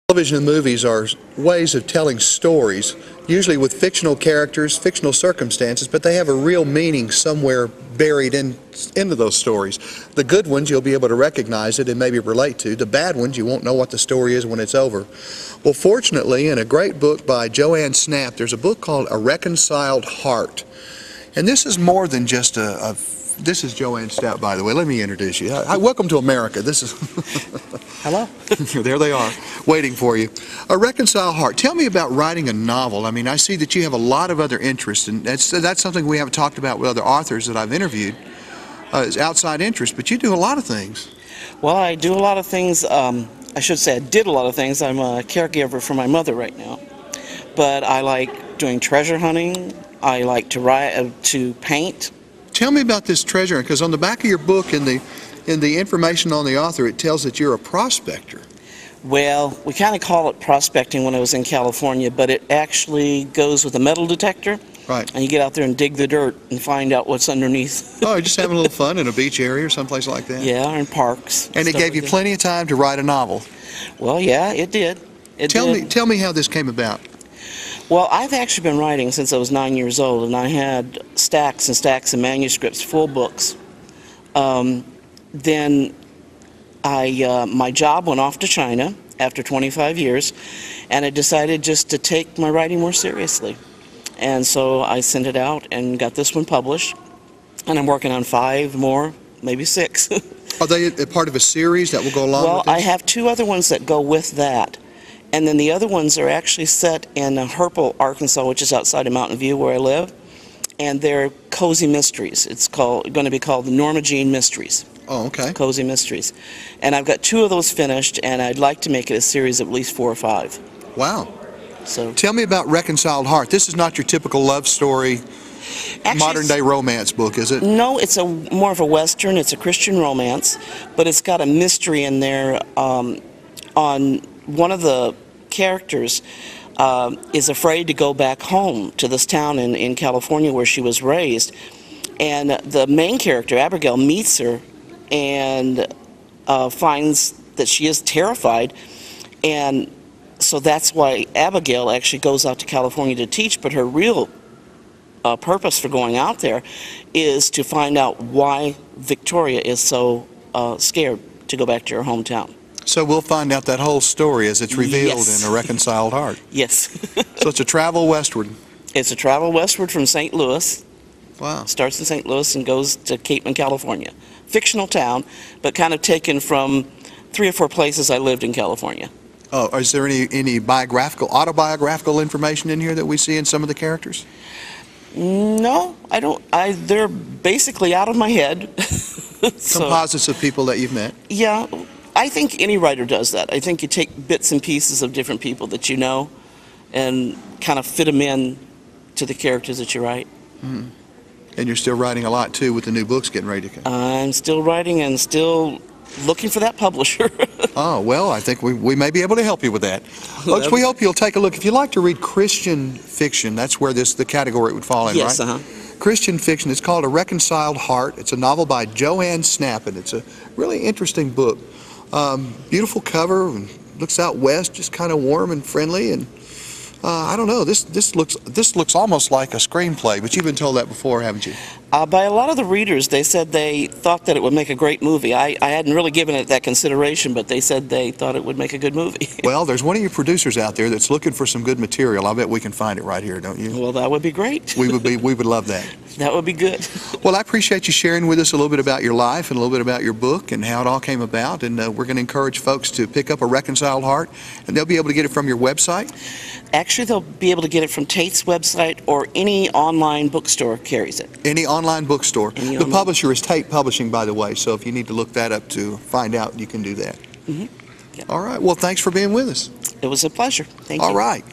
Television and movies are ways of telling stories, usually with fictional characters, fictional circumstances, but they have a real meaning somewhere buried into those stories. The good ones you'll be able to recognize it and maybe relate to. The bad ones you won't know what the story is when it's over. Well, fortunately, in a great book by Joanne Snapp, there's a book called A Reconciled Heart. And this is more than just this is Joanne Snapp, by the way. Let me introduce you. Hi, welcome to America. This is... Hello. There they are, waiting for you. A Reconciled Heart. Tell me about writing a novel. I mean, I see that you have a lot of other interests, and that's something we haven't talked about with other authors that I've interviewed. Is outside interest, but you do a lot of things. Well, I do a lot of things. I should say I did a lot of things. I'm a caregiver for my mother right now. But I like doing treasure hunting. I like to paint. Tell me about this treasure hunt, because on the back of your book, in the information on the author, it tells that you're a prospector. Well, we kind of call it prospecting when I was in California, but it actually goes with a metal detector. Right. And you get out there and dig the dirt and find out what's underneath. Oh, you're just having a little fun in a beach area or someplace like that? Yeah, in parks. And it gave you plenty of time to write a novel. Well, yeah, it did. Tell me how this came about. Well, I've actually been writing since I was 9 years old, and I had stacks and stacks of manuscripts, full books. Then my job went off to China after 25 years, and I decided just to take my writing more seriously. And so I sent it out and got this one published, and I'm working on 5 more, maybe 6. Are they a part of a series that will go along with this? Well, I have 2 other ones that go with that. And then the other ones are actually set in Herpel, Arkansas, which is outside of Mountain View where I live. And they're cozy mysteries. It's going to be called the Norma Jean Mysteries. Oh, okay. Cozy mysteries. And I've got 2 of those finished, and I'd like to make it a series of at least 4 or 5. Wow. So tell me about Reconciled Heart. This is not your typical love story, modern-day romance book, is it? No, it's more of a Western. It's a Christian romance, but it's got a mystery in there. On one of the characters is afraid to go back home to this town in California where she was raised, and the main character, Abigail, meets her and finds that she is terrified, and so that's why Abigail actually goes out to California to teach, but her real purpose for going out there is to find out why Victoria is so scared to go back to her hometown. So we'll find out that whole story as it's revealed in A Reconciled Heart. Yes. So it's a travel westward. It's a travel westward from St. Louis. Wow. Starts in St. Louis and goes to Cape May, California. Fictional town, but kind of taken from 3 or 4 places I lived in California. Oh, is there any autobiographical information in here that we see in some of the characters? No, I don't. They're basically out of my head. Composites of people that you've met? Yeah. I think any writer does that. I think you take bits and pieces of different people that you know and kind of fit them in to the characters that you write. Mm. And you're still writing a lot, too, with the new books getting ready to come. I'm still writing and still looking for that publisher. Oh, well, I think we may be able to help you with that. Folks, we hope you'll take a look. If you like to read Christian fiction, that's where the category would fall in, yes, right? Yes, Christian fiction. It's called A Reconciled Heart. It's a novel by Joanne Snapp, and it's a really interesting book. Beautiful cover, and looks out west, just kind of warm and friendly, and I don't know, this looks almost like a screenplay, but you've been told that before, haven't you? By a lot of the readers, they said they thought that it would make a great movie. I hadn't really given it that consideration, but they said they thought it would make a good movie. Well, there's one of your producers out there that's looking for some good material. I bet we can find it right here, don't you? Well, that would be great. We would love that. That would be good. Well, I appreciate you sharing with us a little bit about your life and a little bit about your book and how it all came about. And we're going to encourage folks to pick up A Reconciled Heart, and they'll be able to get it from your website. Actually, they'll be able to get it from Tate's website, or any online bookstore carries it. Any online bookstore. The publisher is Tate Publishing, by the way, so if you need to look that up to find out, you can do that. Mm-hmm. Yeah. All right. Well, thanks for being with us. It was a pleasure. Thank you. All right.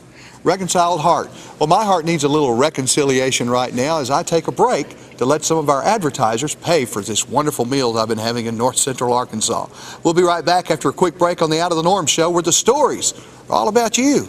Reconciled Heart. Well, my heart needs a little reconciliation right now as I take a break to let some of our advertisers pay for this wonderful meal I've been having in North Central Arkansas. We'll be right back after a quick break on the Out of the Norm show, where the stories are all about you.